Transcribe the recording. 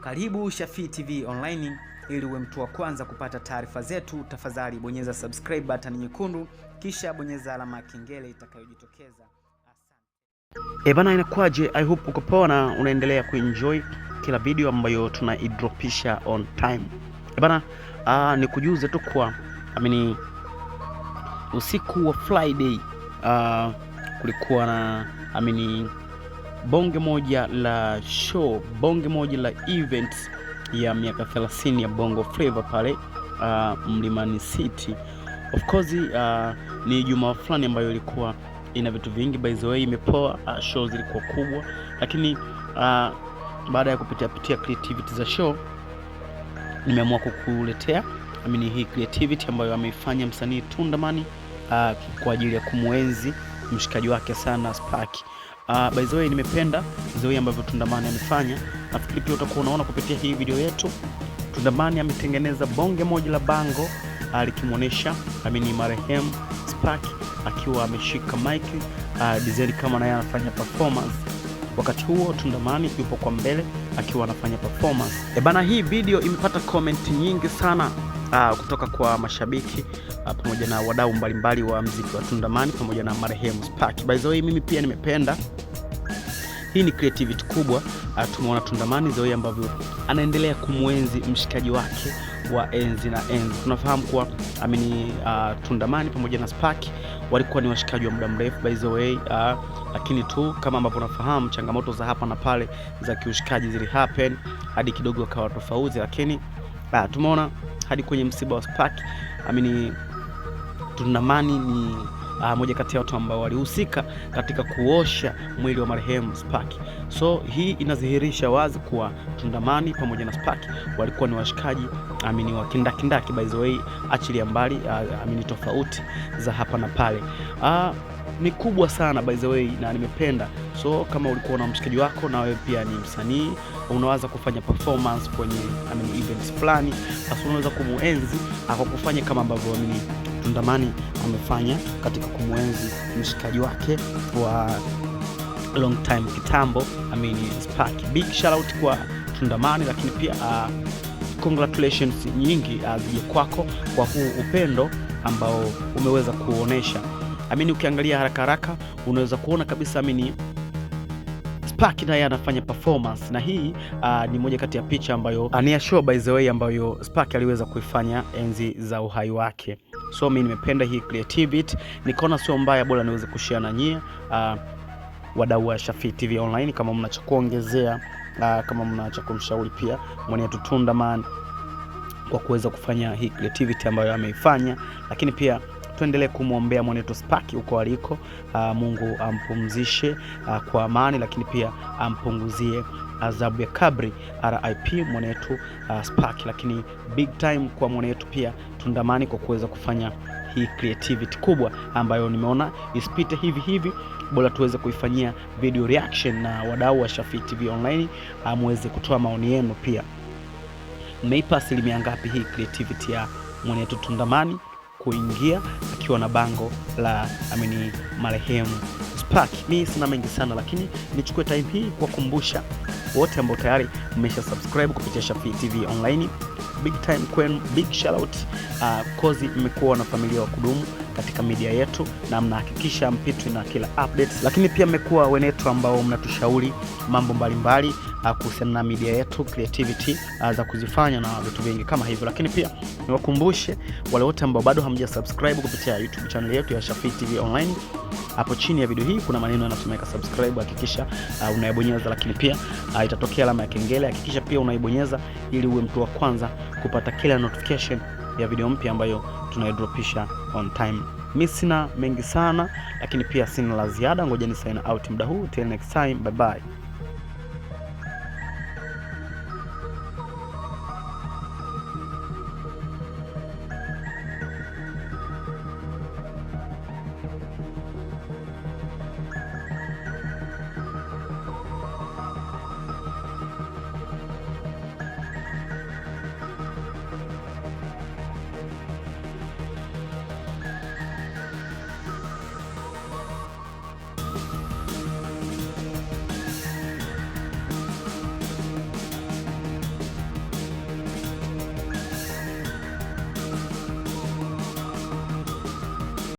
Karibu Shafii TV Online. Ili uwe mtu wa kwanza kupata taarifa zetu, tafadhali bonyeza subscribe button nyekundu, kisha bonyeza alama ya kengele itakayojitokeza. Asante. Bana, inakwaje? I hope uko poa na unaendelea kuenjoy kila video ambayo tunaidropisha on time. Bana, nikujuze tu kwa usiku wa Friday kulikuwa na bonge moja la show, bonge moja la events ya miaka 30 ya Bongo Flava pale Mlimani City. Of course ni juma fulani ambayo ilikuwa ina vitu vingi, by the way imepoa, shows zilikuwa kubwa, lakini baada ya kupitia creativity za show nimeamua kukuletea hii creativity ambayo ameifanya msanii Tundamani kwa ajili ya kumwenzi mshikaji wake sana Spark. By the way nimependa the way ambavyo Tundamani amefanya. Nafikiri pia utakuwa unaona kupitia hii video yetu. Tundamani ametengeneza bonge moja la bango likimuonesha marehemu Spark akiwa ameshika mic design kama naye anafanya performance. Wakati huo Tundamani yupo kwa mbele akiwa anafanya performance. Bana, hii video imepata comment nyingi sana kutoka kwa mashabiki pamoja na wadau mbalimbali wa muziki wa Tundamani pamoja na marehemu Spark. By the way mimi pia nimependa. Hii ni creativity kubwa. Tumeona Tundamani the way ambavyo anaendelea kumwenzi mshikaji wake wa enzi na enzi. Tunafahamu kuwa Tundamani pamoja na Spark walikuwa ni washikaji wa muda mrefu by the way, lakini tu kama ambavyo unafahamu changamoto za hapa na pale za kiushikaji zili happen hadi kidogo akawa tofauti, lakini tumeona hadi kwenye msiba wa Spark Tundamani ni moja kati ya watu ambao walihusika katika kuosha mwili wa marehemu Spark. So hii inadhihirisha wazi kuwa Tundamani pamoja na Spark walikuwa ni washikaji wa kindakindaki by the way, achilia mbali tofauti za hapa na pale. Ni kubwa sana by the way na nimependa. So kama ulikuwa na mshikaji wako na wewe pia ni msanii, unaweza kufanya performance kwenye events fulani, basi unaweza kumuenzi akakufanya kama ambavyo Tundamani amefanya katika kumwenzi mshikaji wake wa long time kitambo Spark. Big shout out kwa Tundamani, lakini pia congratulations nyingi zije kwako kwa huu upendo ambao umeweza kuonesha. Ukiangalia haraka unaweza kuona kabisa Spark naye anafanya performance, na hii ni moja kati ya picha ambayo ni show by the way ambayo Spark aliweza kuifanya enzi za uhai wake. So mimi nimependa hii creativity, nikaona sio mbaya, bora niweze kushare na nyie wadau wa Shafii TV Online. Kama mna cha kuongezea, kama mna cha kumshauri pia mwanetu Tundamani kwa kuweza kufanya hii creativity ambayo ameifanya, lakini pia tuendelee kumwombea mwanetu Spark huko aliko. Mungu ampumzishe kwa amani, lakini pia ampunguzie adhabu ya kabri. RIP mwanetu Spark. Lakini big time kwa mwanetu pia Tundamani kwa kuweza kufanya hii creativity kubwa ambayo nimeona isipite hivi, bora tuweze kuifanyia video reaction na wadau wa Shafii TV Online muweze kutoa maoni yenu pia. Mmeipa asilimia ngapi hii creativity ya mwanetu Tundamani kuingia akiwa na bango la marehemu Spark? Mimi sina mengi sana, lakini nichukue time hii kuwakumbusha wote ambao tayari mmesha subscribe kupitia Shafii TV Online. Big time kwenu, big shout out. Kozi mmekuwa na familia wa kudumu katika media yetu na mnahakikisha mpitwi na kila updates, lakini pia mmekuwa wenetu ambao mnatushauri mambo mbalimbali kuhusiana na media yetu, creativity za kuzifanya na vitu vingi kama hivyo. Lakini pia niwakumbushe wale wote ambao bado hamja subscribe kupitia YouTube channel yetu ya Shafii TV Online, hapo chini ya video hii kuna maneno yanasomeka subscribe, hakikisha unaibonyeza, lakini pia itatokea alama ya kengele, hakikisha pia unaibonyeza ili uwe mtu wa kwanza kupata kila notification ya video mpya ambayo tunaidropisha on time. Mimi sina mengi sana, lakini pia sina la ziada. Ngoja ni sign out muda huu. Till next time, bye bye.